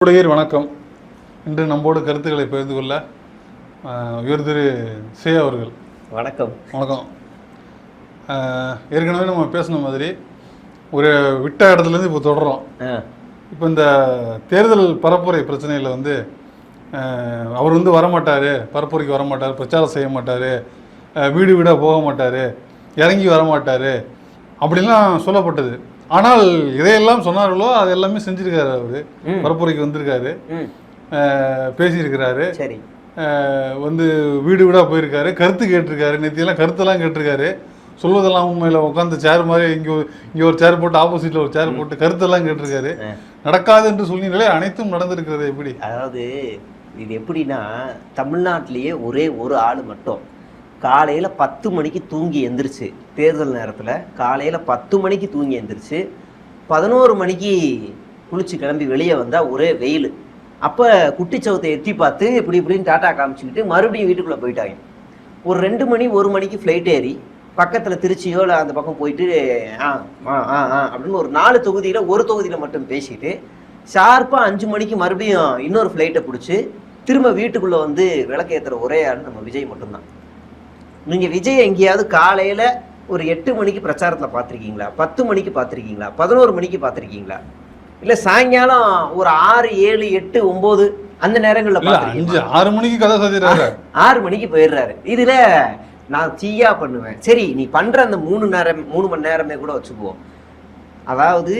வணக்கம். இன்று நம்மோடு கருத்துக்களை பகிர்ந்து கொள்ள உயர் திரு சே அவர்கள். வணக்கம். வணக்கம். ஏற்கனவே நம்ம பேசின மாதிரி ஒரு விட்ட இடத்துலேருந்து இப்போ தொடர்றோம். இப்போ இந்த தேர்தல் பரப்புரை பிரச்சனையில் அவர் வரமாட்டார், பரப்புரைக்கு வரமாட்டார், பிரச்சாரம் செய்ய மாட்டார், வீடு வீடாக போக மாட்டார், இறங்கி வரமாட்டார் அப்படின்லாம் சொல்லப்பட்டது. ஆனால் இதையெல்லாம் சொன்னார்களோ அது எல்லாமே செஞ்சிருக்காரு. அவரு பரப்புரைக்கு வந்திருக்காரு, பேசியிருக்கிறாரு, வீடு வீடாக போயிருக்காரு, கருத்து கேட்டிருக்காரு, நேற்றையெல்லாம் கருத்தெல்லாம் கேட்டிருக்காரு. சொல்வதெல்லாம் உண்மையில் உட்காந்து சேர் மாதிரி இங்கே ஒரு சேர் போட்டு ஆப்போசிட்டில் ஒரு சேர் போட்டு கருத்தெல்லாம் கேட்டிருக்காரு. நடக்காது என்று சொல்லினாலே அனைத்தும் நடந்திருக்கிறது. எப்படி? அதாவது இது எப்படின்னா, தமிழ்நாட்டிலேயே ஒரே ஒரு ஆள் மட்டும் காலையில் 10 மணிக்கு தூங்கி எந்திரிச்சு, தேர்தல் நேரத்தில் காலையில் 10 மணிக்கு தூங்கி எந்திரிச்சு 11 மணிக்கு குளிச்சு கிளம்பி வெளியே வந்தால் ஒரே வெயில். அப்போ குட்டிச்சவத்தை எட்டி பார்த்து இப்படின்னு டாட்டா காமிச்சிக்கிட்டு மறுபடியும் வீட்டுக்குள்ளே போயிட்டாங்க. ஒரு 2 மணி 1 மணிக்கு ஃப்ளைட் ஏறி பக்கத்தில் திருச்சியோ இல்லை அந்த பக்கம் போயிட்டு அப்படின்னு ஒரு 4 தொகுதியில் ஒரு தொகுதியில் மட்டும் பேசிட்டு ஷார்ப்பாக 5 மணிக்கு மறுபடியும் இன்னொரு ஃப்ளைட்டை பிடிச்சி திரும்ப வீட்டுக்குள்ளே விளக்கேற்றுற ஒரே ஆள் நம்ம விஜய் மட்டும்தான். நீங்கள் விஜய் எங்கேயாவது காலையில் ஒரு 8 மணிக்கு பிரச்சாரத்தில் பார்த்துருக்கீங்களா? 10 மணிக்கு பார்த்துருக்கீங்களா? 11 மணிக்கு பார்த்துருக்கீங்களா? இல்லை சாயங்காலம் ஒரு 6, 7, 8, 9 அந்த நேரங்களில் 6 மணிக்கு கதை சொல்லிடுறாரு, 6 மணிக்கு போயிடுறாரு. இதில் நான் தீயா பண்ணுவேன். சரி, நீ பண்ணுற அந்த 3 மணி நேரமே கூட வச்சுக்குவோம். அதாவது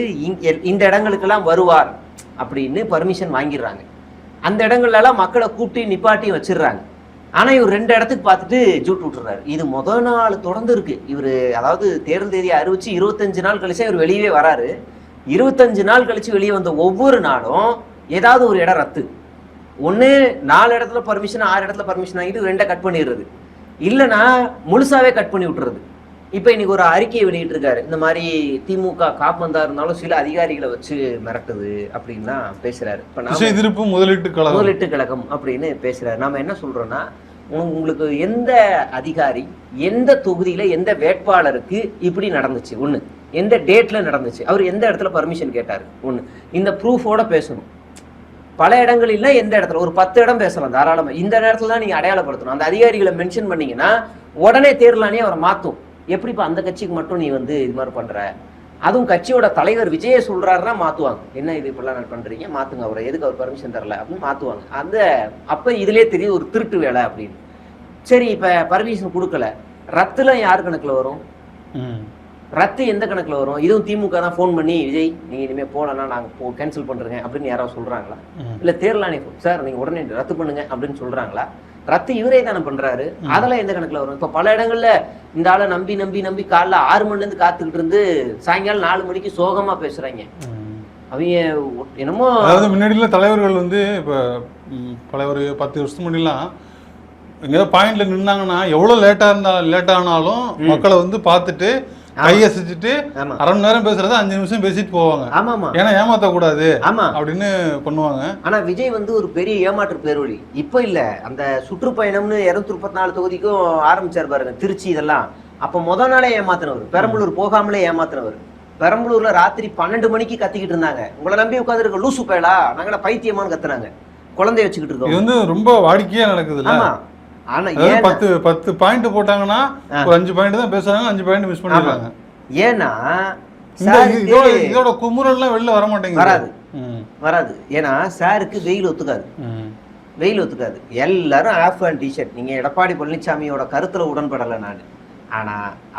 இந்த இடங்களுக்கெல்லாம் வருவார் அப்படின்னு பர்மிஷன் வாங்கிடுறாங்க. அந்த இடங்கள்லாம் மக்களை கூட்டி நிப்பாட்டி வச்சிடுறாங்க. ஆனால் இவர் 2 இடத்துக்கு பார்த்துட்டு ஜூட் விட்டுறாரு. இது முதல் நாள் தொடர்ந்து இருக்கு. இவர் அதாவது தேர்தல் தேதியை அறிவிச்சு 25 நாள் கழிச்சு இவர் வெளியவே வராரு. 25 நாள் கழிச்சு வெளியே வந்த ஒவ்வொரு நாளும் ஏதாவது ஒரு இடம் ரத்து. ஒன்று 4 இடத்துல பர்மிஷன், 6 இடத்துல பர்மிஷன் வாங்கிட்டு 2 கட் பண்ணிடுறது, இல்லைன்னா முழுசாவே கட் பண்ணி விட்டுறது. இப்போ இன்னைக்கு ஒரு அறிக்கையை வெளியிட்டு இருக்காரு. இந்த மாதிரி திமுக காப்பந்தா இருந்தாலும் சில அதிகாரிகளை வச்சு மிரட்டுது அப்படின்னா பேசுறாரு. இப்போ முதலீட்டு கழகம் அப்படின்னு பேசுறாரு. நாம என்ன சொல்றோம்னா, உங்களுக்கு எந்த அதிகாரி எந்த தொகுதியில எந்த வேட்பாளருக்கு இப்படி நடந்துச்சு, ஒண்ணு எந்த டேட்ல நடந்துச்சு, அவர் எந்த இடத்துல பர்மிஷன் கேட்டாரு, ஒண்ணு இந்த ப்ரூஃபோட பேசணும். பல இடங்கள் இல்லை, எந்த இடத்துல ஒரு 10 இடம் பேசலாம் தாராளமா. இந்த இடத்துல தான் நீங்க அடையாளப்படுத்தணும். அந்த அதிகாரிகளை மென்ஷன் பண்ணீங்கன்னா உடனே தேர்தலானே அவரை மாத்தும். எப்படிப்பா அந்த கட்சிக்கு மட்டும் நீ இது மாதிரி பண்ற? அதுவும் கட்சியோட தலைவர் விஜய சொல்றாருன்னா மாத்துவாங்க. என்ன இது இப்பெல்லாம் பண்றீங்க, மாத்துங்க அவரை, எதுக்கு அவர் பர்மிஷன் தரல அப்படின்னு மாத்துவாங்க. அப்ப இதுலயே தெரியும் ஒரு திருட்டு வேலை அப்படின்னு. சரி, இப்ப பர்மிஷன் கொடுக்கல, ரத்துல யார் கணக்குல வரும்? ரத்து எந்த கணக்குல வரும்? இதுவும் திமுக தான் ஃபோன் பண்ணி விஜய் நீங்க இனிமே போலன்னா நாங்க கேன்சல் பண்றேங்க அப்படின்னு யாராவது சொல்றாங்களா? இல்ல தேர்தலானே சார் நீங்க உடனே ரத்து பண்ணுங்க அப்படின்னு சொல்றாங்களா? ரத்து இவரே தானே பண்றாரு. அதெல்லாம் எந்த கணக்குல வரும்? இப்ப பல இடங்கள்ல இந்த ஆளை நம்பி நம்பி நம்பி காலைல 6 மணில இருந்து காத்துக்கிட்டு இருந்து சாயங்காலம் 4 மணிக்கு சோகமா பேசுறாங்க. அவங்க என்னமோ, அதாவது முன்னாடியில தலைவர்கள் இப்ப பல ஒரு 10 வருஷத்துக்கு முன்னாடிலாம் எங்கேயாவது பாயிண்ட்ல நின்னாங்கன்னா எவ்வளவு லேட்டா ஆனாலும் மக்களை பார்த்துட்டு கையசிச்சுட்டு 1/2 மணி நேரம் பேசுறத 5 நிமிஷம் பேசிட்டு போவாங்க. ஏன்னா ஏமாத்த கூடாது அப்படின்னு பண்ணுவாங்க. ஆனா விஜய் ஒரு பெரிய ஏமாற்று பேர்வழி. இப்ப இல்ல, அந்த சுற்றுப்பயணம்னு 234 தொகுதிக்கும் ஆரம்பிச்சார் பாருங்க, திருச்சி இதெல்லாம். அப்ப முதல் நாளே ஏமாத்தினவர், பெரம்பலூர் போகாமலே ஏமாத்தினவர். பெரம்பலூர்ல ராத்திரி 12 மணிக்கு கத்திக்கிட்டு இருந்தாங்க, உங்களை நம்பி உட்காந்து இருக்க லூசு பயலா, நாங்கள பைத்தியமானு கத்துறாங்க, குழந்தைய வச்சுக்கிட்டு இருக்கோம். இது ரொம்ப வாடிக்கையா நடக்குது. ஆனா 10 பாயிண்ட் போட்டாங்கன்னா ஒரு 5 பாயிண்ட் தான் பேசுறாங்க, 5 பாயிண்ட் மிஸ் பண்ணிடுறாங்க. ஏன்னா இதோட குமுறல்லாம் வெளில வர மாட்டேங்குது, வராது. ஏன்னா சாருக்கு வெயில் ஒத்துக்காது. எல்லாரும் ஆஃப் அண்ட் டிஷர்ட். நீங்க எடப்பாடி பழனிசாமியோட கருத்துல உடன்படல நானு, ஆனா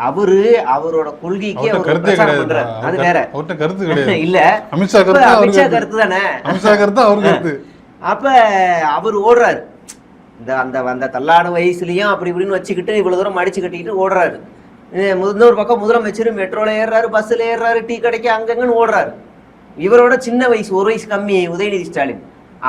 அவரோட கொள்கைக்கு அது வேற கருத்து கிடையாது. இல்ல அமித்ஷா கருத்து தானே, அப்ப அவர் ஓடுறாரு. அந்த தள்ளாட வயசுலயும் அப்படி இப்படின்னு வச்சுக்கிட்டு இவ்வளவு தூரம் அடிச்சு கட்டிக்கிட்டு ஓடுறாரு. இன்னொரு பக்கம் முதலமைச்சர் மெட்ரோல ஏறாரு, பஸ்ல ஏறாரு, டீ கடைக்கு அங்கங்கன்னு ஓடுறாரு. இவரோட சின்ன வயசு, 1 வயசு கம்மி உதயநிதி ஸ்டாலின்.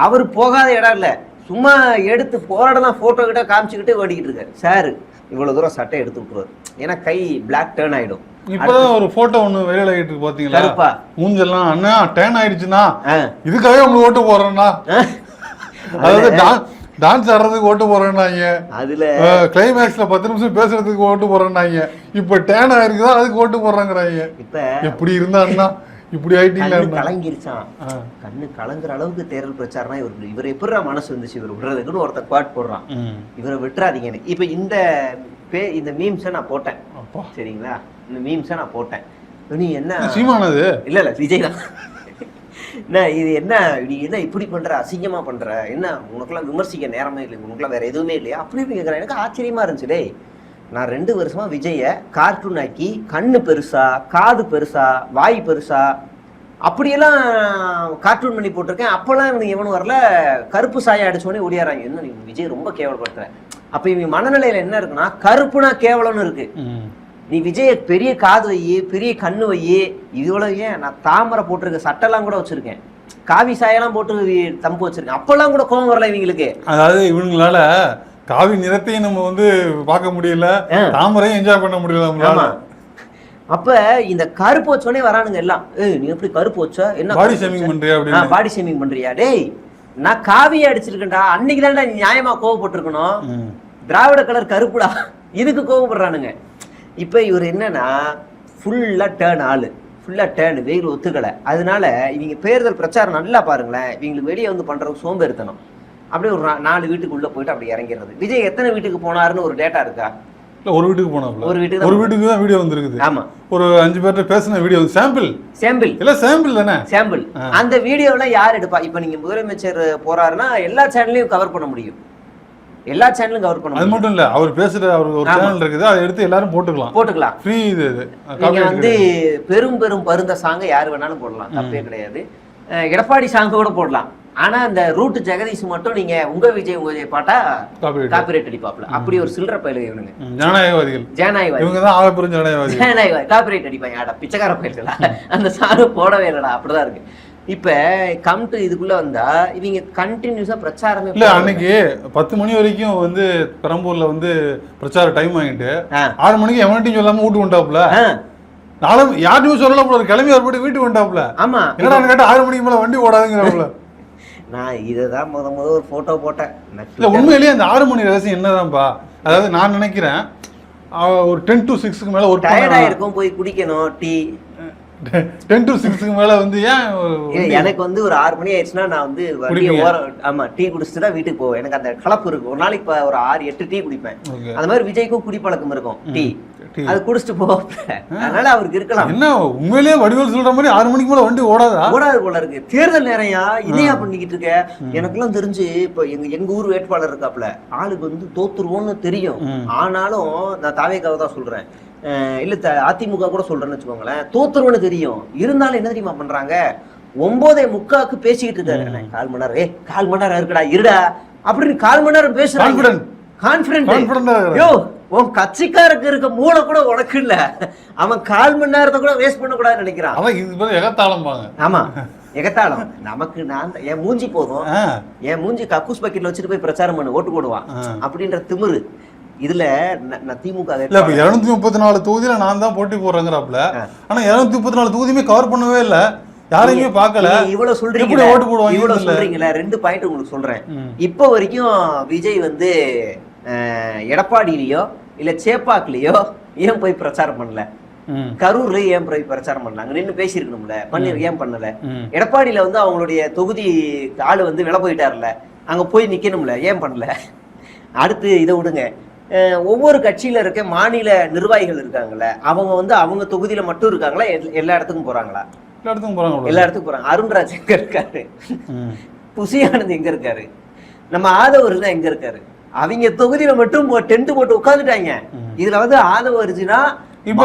அவர் போகாத இடம் இல்ல, சும்மா எடுத்து போராடலாம் போட்டோ கிட்ட காமிச்சுக்கிட்டு ஓடிக்கிட்டு இருக்காரு. சார் இவ்வளவு தூரம் சட்டை எடுத்து விட்டுருவாரு, ஏன்னா கை பிளாக் டேர்ன் ஆயிடும். இப்பதான் ஒரு போட்டோ ஒண்ணு வெளியில ஆகிட்டு பாத்தீங்களா, மூஞ்செல்லாம் அண்ணா டேர்ன் ஆயிடுச்சுன்னா இதுக்காகவே உங்களுக்கு ஓட்டு போடுறேன்னா, அதாவது டான்ஸ் ஆடுறதுக்கு ஓட்டு போறேன்னாங்க, அதுல கிளைமேக்ஸ்ல 10 நிமிஷம் பேசுறதுக்கு ஓட்டு போறேன்னாங்க, இப்ப டேன் ஆயிருக்குதான் அதுக்கு ஓட்டு போடுறாங்கிறாங்க. இப்ப எப்படி இருந்தாருன்னா இப்படி ஆயிட்டீங்களா? கலங்கிருச்சான். கண்ணு கலங்குற அளவுக்கு தேர்தல் பிரச்சாரம் இவர் எப்படா மனசு வந்துச்சு இவர் விடுறதுக்குன்னு ஒருத்தர் குவாட் போடுறான். இவரை விட்டுறாதீங்கன்னு. இப்ப இந்த மீம்ஸை நான் போட்டேன், சரிங்களா? இந்த மீம்ஸை நான் போட்டேன். நீ என்ன சீமானது? இல்ல விஜய் தான். இது என்ன, நீ என்ன இப்படி பண்ற, அசிங்கமா பண்ற, என்ன உனக்குலாம் விமர்சிக்க நேரமே இல்லை, உனக்குலாம் வேற எதுவுமே இல்லையா அப்படின்னு கேட்கறேன். எனக்கு ஆச்சரியமா இருந்துச்சு. டேய், நான் 2 வருஷமா விஜய கார்ட்டூன் ஆக்கி கண்ணு பெருசா, காது பெருசா, வாய் பெருசா அப்படியெல்லாம் கார்ட்டூன் பண்ணி போட்டிருக்கேன். அப்பெல்லாம் இவனுக்கு எவனும் வரல, கருப்பு சாயை அடிச்சோடனே ஓடியாராங்க. என்ன நீ விஜய் ரொம்ப கேவலப்படுத்துற. அப்ப இவங்க மனநிலையில என்ன இருக்குன்னா, கருப்புனா கேவலம்னு இருக்கு. நீ விஜய பெரிய காது வையி, பெரிய கண்ணு வையி, இவ்வளவு ஏன் நான் தாமரை போட்டிருக்க சட்டெல்லாம் கூட வச்சிருக்கேன், காவி சாயெல்லாம் போட்டு தம்பு வச்சிருக்கேன். அப்பெல்லாம் கூட கோபம் வரல இவங்களுக்கு. அதாவது இவங்களால காவி நிறத்தையும் நம்ம வந்து பார்க்க முடியல, தாமரையும் என்ஜாய் பண்ண முடியல. அப்ப இந்த கருப்பு வச்சோடனே வரானுங்க எல்லாம். நீ எப்படி கருப்பு வச்ச, என்ன பாடி ஷேமிங் பண்றியா? பாடி ஷேமிங் பண்றியா? டேய், நான் காவியை அடிச்சிருக்கேன்டா, அன்னைக்கு தான்டா நீ நியாயமா கோவப்பட்டிருக்கணும். திராவிட கலர் கருப்புடா, இதுக்கு கோவப்படுறானுங்க. இப்ப இவர் என்னன்னா ஃபுல்லா டேர்ன் வெயில் ஒத்துக்கலை. அதனால இவங்க தேர்தல் பிரச்சாரம் நல்லா பாருங்களேன், இவங்களுக்கு வெளியே வந்து பண்றது சோம்பேறித்தனம். அப்படியே ஒரு 4 வீட்டுக்குள்ள போயிட்டு அப்படி இறங்கிறது. விஜய் எத்தனை வீட்டுக்கு போனாருன்னு ஒரு டேட்டா இருக்கா? ஒரு வீட்டுக்கு போனாப்ல, ஒரு வீட்டுக்கு தான் வீடியோ வந்திருக்குது. ஆமா, ஒரு 5 பேர்ட்ட பேசின வீடியோ, சாம்பிள் இல்ல சாம்பிள் தானே, சாம்பிள். அந்த வீடியோல யார் எடுப்பா? இப்ப நீங்க முதலமைச்சர் போறாருன்னா எல்லா சேனல்லையும் கவர் பண்ண முடியும், எல்லா சேனலும் கவர் பண்ண. அது மட்டும் இல்ல, அவர் பேசுற அவர் ஒரு சேனல் இருக்குது, அதை எடுத்து எல்லாரும் போட்டுக்கலாம் ஃப்ரீ. இது நீங்க வந்து பெரும் பருந்த சாங்க யாரு வேணாலும் போடலாம், தப்பே கிடையாது. எடப்பாடி சாங்க கூட போடலாம். ஆனா அந்த ரூட் ஜெகதீஷ் மட்டும் நீங்க உங்க விஜய் பாட்டா காப்பிரைட் அடிப்பாப்ல. அப்படி ஒரு சில்லற பயிலுங்க இவனுங்க, ஜனநாயகவாதிகள். இவங்க தான் ஆகப்பெரும் ஜனநாயகவாதி. காப்பிரைட் அடிப்பாங்க. ஆடா பிச்சைக்கார பயிர்களா, அந்த சாரு போடவே இல்லடா, அப்படிதான் இருக்கு. இப்ப கம்டு இதுக்குள்ள வந்தா இவங்க கண்டினியூஸா பிரச்சாரமே இல்ல. அன்னைக்கு 10 மணி வரைக்கும் வந்து பெரம்பூர்ல வந்து பிரச்சார டைம் ஆகிட்டு 6 மணிக்கு எவன்ட்டையும் சொல்லாம வீட்டு கொண்டாப்புல. நானும் யாருமே சொல்லல போல, கிளம்பி ஒரு போட்டு வீட்டுக்கு கொண்டாப்புல. ஆமா, என்னடா கேட்டா 6 மணிக்கு மேல வண்டி ஓடாதுங்கிறப்பல. நான் இததான் முத ஒரு போட்டோ போட்டேன். இல்ல உண்மையிலேயே அந்த 6 மணி ரகசியம் என்னதான்ப்பா? அதாவது நான் நினைக்கிறேன் ஒரு 10 to 6க்கு மேல ஒரு டயர்டா இருக்கும், போய் குடிக்கணும் டீ. 10 to 6க்கு மேல வந்து ஏன் எனக்கு வந்து ஒரு 6 மணி ஆயிடுச்சுன்னா நான் வந்து ஆமா டீ குடிச்சுட்டு தான் வீட்டுக்கு போவேன். எனக்கு அந்த கலப்பு இருக்கு. ஒரு நாளைக்கு ஒரு 6-8 டீ குடிப்பேன். அந்த மாதிரி விஜய்க்கும் குடிப்பழக்கம் இருக்கும், டீ. அது குடிச்சிட்டு போவாப்ல. அதனால அவருக்கு இருக்கலாம். என்ன உண்மையிலேயே வடிவேல் சொல்ற மாதிரி 6 மணிக்கு மேல வண்டி ஓடாது போல இருக்கு. தேர்தல் நேரையா இதையா பண்ணிக்கிட்டு இருக்க? எனக்கு எல்லாம் தெரிஞ்சு இப்ப எங்க ஊர் வேட்பாளர் இருக்காப்ல, ஆளுக்கு வந்து தோத்துருவோம்னு தெரியும். ஆனாலும் நான் தாவேக்காக தான் சொல்றேன், இல்ல அதிமுக கூட சொல்றேன்னு வச்சுக்கோங்களேன், தோத்துருவோன்னு தெரியும். இருந்தாலும் என்ன தெரியுமா பண்றாங்க, 9:45 பேசிக்கிட்டு இருக்காரு. 1/4 மணி நேரம், 1/4 மணி நேரம் இருக்குடா இருடா அப்படின்னு 1/4 மணி நேரம் பேசுறாங்க. உன் கட்சிக்காரருக்கு இருக்க மூளை கூட உனக்கு இல்ல. அவன் 1/4 மணி நேரத்தை கூட வேஸ்ட் பண்ண கூடாதுன்னு நினைக்கிறான். அவன் இது எகத்தாளம். ஆமா, எகத்தாளம். நமக்கு நான் என் மூஞ்சி போதும், என் மூஞ்சி கக்கூஸ் பக்கெட்ல வச்சுட்டு போய் பிரச்சாரம் பண்ணு, ஓட்டு போடுவான் அப்படின்ற திமிரு. இதுல திமுக 234 தொகுதியில நான் தான் போட்டி போடுறேங்கிறாப்ல. ஆனா 234 தொகுதியுமே கவர் பண்ணவே இல்ல, யாரையுமே பார்க்கல. இவ்வளவு சொல்றீங்க, ஓட்டு போடுவாங்க இவ்வளவு சொல்றீங்களா? 2 பாயிண்ட் உங்களுக்கு சொல்றேன். இப்போ வரைக்கும் விஜய் வந்து எடப்பாடியிலயோ இல்ல சேப்பாக்குலயோ ஏன் போய் பிரச்சாரம் பண்ணல? கரூர்ல ஏன் போய் பிரச்சாரம் பண்ணல? அங்க நின்று பேசியிருக்கணும்ல, ஏன் பண்ணல? எடப்பாடியில வந்து அவங்களுடைய தொகுதி ஆளு வந்து வில போயிட்டாருல, அங்க போய் நிக்கணும்ல, ஏன் பண்ணல? அடுத்து இதை விடுங்க, ஒவ்வொரு கட்சியில இருக்க மாநில நிர்வாகிகள் இருக்காங்கல்ல, அவங்க வந்து அவங்க தொகுதியில மட்டும் இருக்காங்களா, எல்லா இடத்துக்கும் போறாங்களா? எல்லா இடத்துக்கும் போறாங்க. அருண்ராஜ் எங்க இருக்காரு? புசி ஆனந்த் எங்க இருக்காரு? நம்ம ஆதவர் தான் எங்க இருக்காரு? அவங்க தொகுதியில மட்டும் டென்ட் போட்டு உட்காந்துட்டாங்க. இதுல வந்து ஆதவ அர்ஜுனா இப்ப